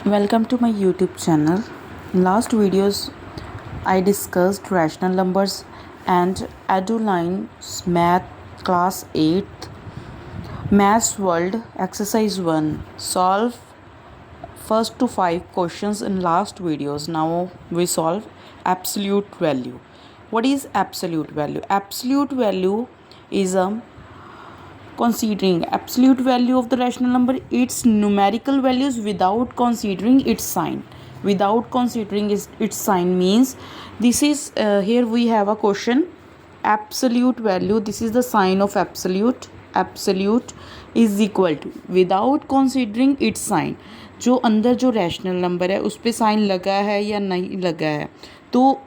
Welcome to my YouTube channel. Last videos I discussed rational numbers and Edulines Math Class 8th Maths World Exercise 1. Solve first to 5 questions in last videos. Now we solve absolute value. What is absolute value? Absolute value is a considering absolute value of the rational number, its numerical values without considering its sign. Without considering its sign means this is here we have a question absolute value. This is the sign of absolute. Absolute is equal to without considering its sign. जो अंदर जो rational number है उस पर sign लगा है या नहीं लगा है, तो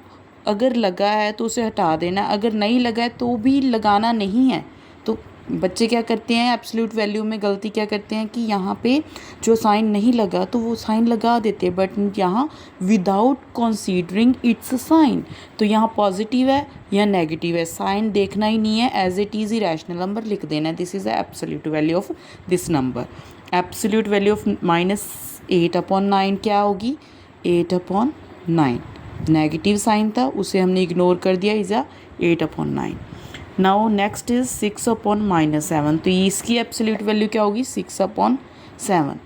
अगर लगा है तो उसे हटा देना, अगर नहीं लगा है तो भी लगाना नहीं है। तो बच्चे क्या करते हैं एब्सोल्यूट वैल्यू में गलती क्या करते हैं कि यहाँ पे जो साइन नहीं लगा तो वो साइन लगा देते हैं, बट यहाँ विदाउट कंसीडरिंग इट्स साइन। तो यहाँ पॉजिटिव है या नेगेटिव है साइन देखना ही नहीं है, एज इट इज़ ही रैशनल नंबर लिख देना है। This is the absolute value of this number. Absolute value of -8/9 क्या होगी? 8/9। नेगेटिव साइन था उसे हमने इग्नोर कर दिया, is a 8/9। Now next is 6/-7। तो इसकी एब्सोल्यूट वैल्यू क्या होगी? 6/7।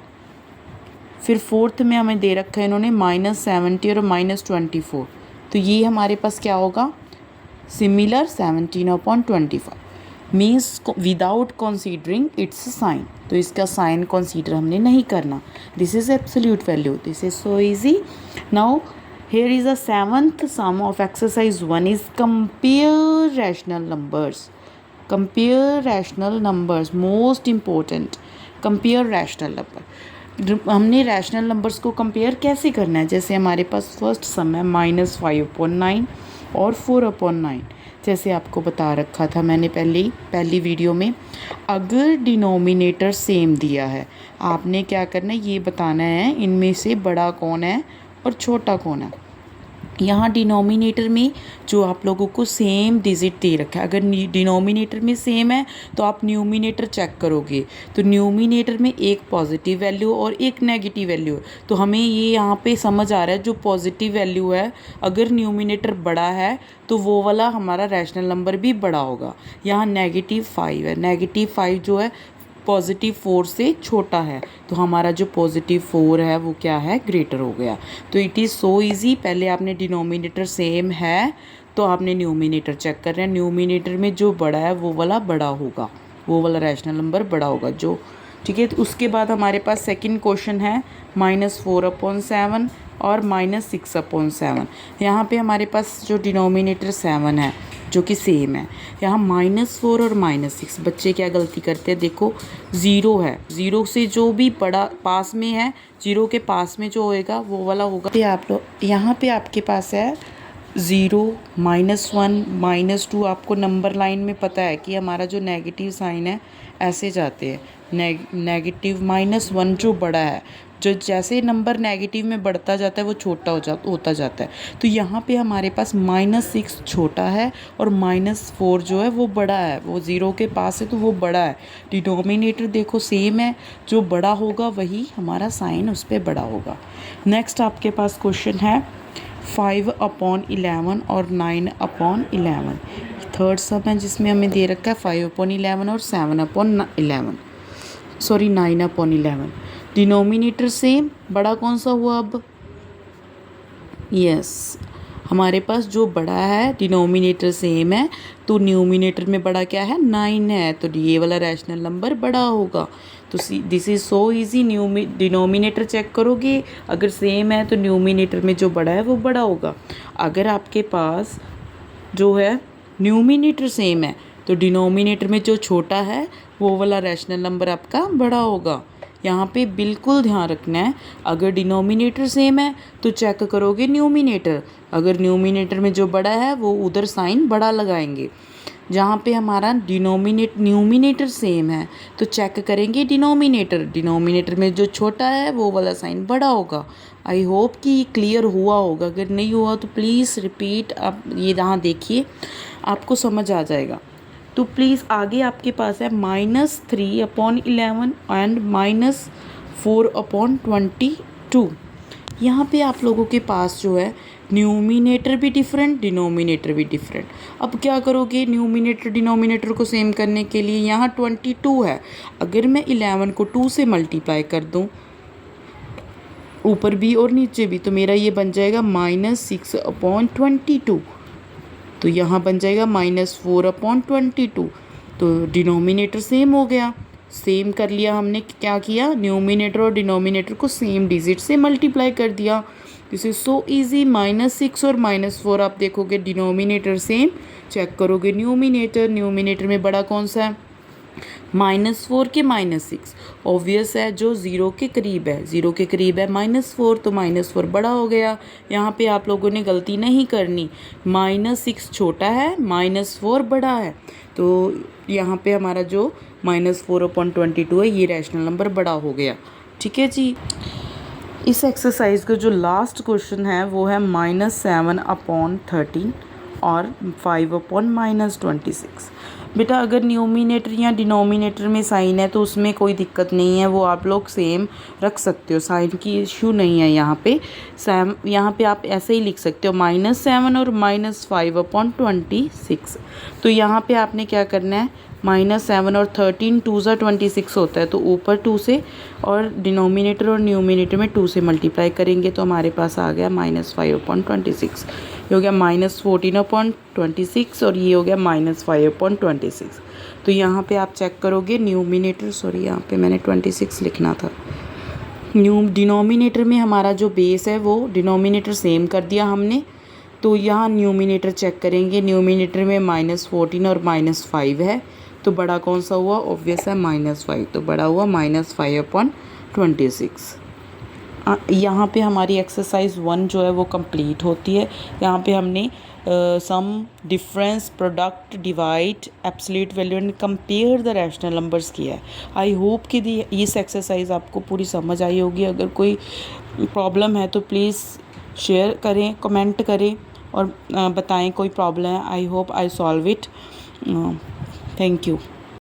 फिर फोर्थ में हमें दे रखा है इन्होंने -70 और -24। तो ये हमारे पास क्या होगा? Similar 17/25 means without considering its sign. तो इसका साइन कंसीडर हमने नहीं करना। This is absolute value. This is so easy. Now here is a seventh sum of exercise 1 is compare rational numbers. Compare rational numbers, most important. Compare rational number. हमने rational numbers को compare कैसे करना है? जैसे हमारे पास first सम है -5/9 और 4/9। जैसे आपको बता रखा था मैंने पहली वीडियो में, अगर डिनोमिनेटर सेम दिया है आपने क्या करना है ये बताना है इनमें से बड़ा कौन है और छोटा कौन है। यहाँ डिनोमिनेटर में जो आप लोगों को सेम डिजिट दे रखा है, अगर डिनोमिनेटर में सेम है तो आप न्यूमिनेटर चेक करोगे तो न्यूमिनेटर में एक पॉजिटिव वैल्यू और एक नेगेटिव वैल्यू है। तो हमें ये यहाँ पे समझ आ रहा है जो पॉजिटिव वैल्यू है अगर न्यूमिनेटर बड़ा है तो वो वाला हमारा रैशनल नंबर भी बड़ा होगा। यहाँ -5 है, -5 जो है +4 से छोटा है, तो हमारा जो +4 है वो क्या है? ग्रेटर हो गया। तो इट इज़ सो ईजी। पहले आपने डिनोमिनेटर सेम है तो आपने न्यूमिनेटर चेक कर रहे हैं, न्यूमिनेटर में जो बड़ा है वो वाला बड़ा होगा, वो वाला रैशनल नंबर बड़ा होगा जो, ठीक है। तो उसके बाद हमारे पास सेकंड क्वेश्चन है -4/7 और -6/7। यहाँ पे हमारे पास जो डिनोमिनेटर 7 है जो कि सेम है, यहाँ -4 और -6। बच्चे क्या गलती करते हैं? देखो 0 है, 0 से जो भी बड़ा पास में है, 0 के पास में जो होएगा वो वाला होगा। तो आप लोग यहाँ पे आपके पास है 0, -1, -2। आपको नंबर लाइन में पता है कि हमारा जो नेगेटिव साइन है ऐसे जाते हैं, नेगेटिव -1 जो बड़ा है, जो जैसे नंबर नेगेटिव में बढ़ता जाता है वो छोटा होता जाता है। तो यहाँ पे हमारे पास -6 छोटा है और -4 जो है वो बड़ा है, वो 0 के पास है तो वो बड़ा है। डिनोमिनेटर देखो सेम है, जो बड़ा होगा वही हमारा साइन उस पर बड़ा होगा। नेक्स्ट आपके पास क्वेश्चन है 5/11 और 9/11। थर्ड सम है जिसमें हमें दे रखा है 5/11 और 7/11, सॉरी 9/11। डिनोमिनेटर सेम, बड़ा कौन सा हुआ अब? यस, हमारे पास जो बड़ा है डिनोमिनेटर सेम है तो न्यूमिनेटर में बड़ा क्या है? 9 है, तो ये वाला रैशनल नंबर बड़ा होगा। तो this is so easy. Denominator check करोगे अगर सेम है तो न्यूमिनेटर में जो बड़ा है वो बड़ा होगा। अगर आपके पास जो है न्यूमिनेटर सेम है तो डिनोमिनेटर में जो छोटा है वो वाला रैशनल नंबर आपका बड़ा होगा। यहाँ पे बिल्कुल ध्यान रखना है, अगर डिनोमिनेटर सेम है तो चेक करोगे न्यूमिनेटर, अगर न्यूमिनेटर में जो बड़ा है वो उधर साइन बड़ा लगाएंगे। जहाँ पे हमारा न्यूमिनेटर सेम है तो चेक करेंगे डिनोमिनेटर में जो छोटा है वो वाला साइन बड़ा होगा। आई होप कि ये क्लियर हुआ होगा, अगर नहीं हुआ तो प्लीज़ रिपीट। आप ये यहाँ देखिए आपको समझ आ जाएगा। तो प्लीज़ आगे आपके पास है -3/11 एंड -4/20 2। यहाँ पे आप लोगों के पास जो है न्यूमिनेटर भी डिफरेंट, डिनोमिनेटर भी डिफरेंट। अब क्या करोगे न्यूमिनेटर डिनोमिनेटर को सेम करने के लिए, यहाँ 22 है, अगर मैं 11 को 2 से मल्टीप्लाई कर दूँ ऊपर भी और नीचे भी, तो मेरा ये बन जाएगा -6/22। तो यहाँ बन जाएगा -4/22। तो डिनोमिनेटर सेम हो गया, सेम कर लिया हमने। क्या किया, न्यूमिनेटर और डिनोमिनेटर को सेम डिजिट से मल्टीप्लाई कर दिया। This is so easy. -6 और -4 आप देखोगे डिनोमिनेटर सेम, चेक करोगे न्यूमिनेटर में बड़ा कौन सा है, -4 के -6, ऑब्वियस है जो 0 के करीब है, 0 के करीब है -4, तो -4 बड़ा हो गया। यहाँ पे आप लोगों ने गलती नहीं करनी, -6 छोटा है, -4 बड़ा है, तो यहाँ पे हमारा जो -4/22 है ये रैशनल नंबर बड़ा हो गया। ठीक है जी। इस एक्सरसाइज का जो लास्ट क्वेश्चन है वो है -7/13 और 5/-26। बेटा अगर न्यूमिनेटर या डिनोमिनेटर में साइन है तो उसमें कोई दिक्कत नहीं है, वो आप लोग सेम रख सकते हो, साइन की इशू नहीं है। यहाँ पे यहाँ पे आप ऐसे ही लिख सकते हो -7 और -5/26। तो यहाँ पे आपने क्या करना है, -7 और 13 2 ज़ा 26 होता है, तो ऊपर 2 से और डिनोमिनेटर और न्यूमिनेटर में 2 से मल्टीप्लाई करेंगे तो हमारे पास आ गया -5/26। ये हो गया -14/26 और ये हो गया -5/26। तो यहाँ पे आप चेक करोगे न्यूमिनेटर, सॉरी यहाँ पे मैंने 26 लिखना था, डिनोमिनेटर में हमारा जो बेस है वो डिनोमिनेटर सेम कर दिया हमने। तो यहाँ न्यूमिनेटर चेक करेंगे, न्यूमिनेटर में -14 और -5 है, तो बड़ा कौन सा हुआ, ऑब्वियस है -5, तो बड़ा हुआ -5/26। यहाँ पे हमारी एक्सरसाइज 1 जो है वो कंप्लीट होती है। यहाँ पे हमने sum, difference, product, divide, absolute value and compare the rational numbers किया है। आई होप कि इस एक्सरसाइज आपको पूरी समझ आई होगी। अगर कोई प्रॉब्लम है तो प्लीज़ शेयर करें, कमेंट करें और बताएं कोई प्रॉब्लम है। I hope I solve it. Thank you.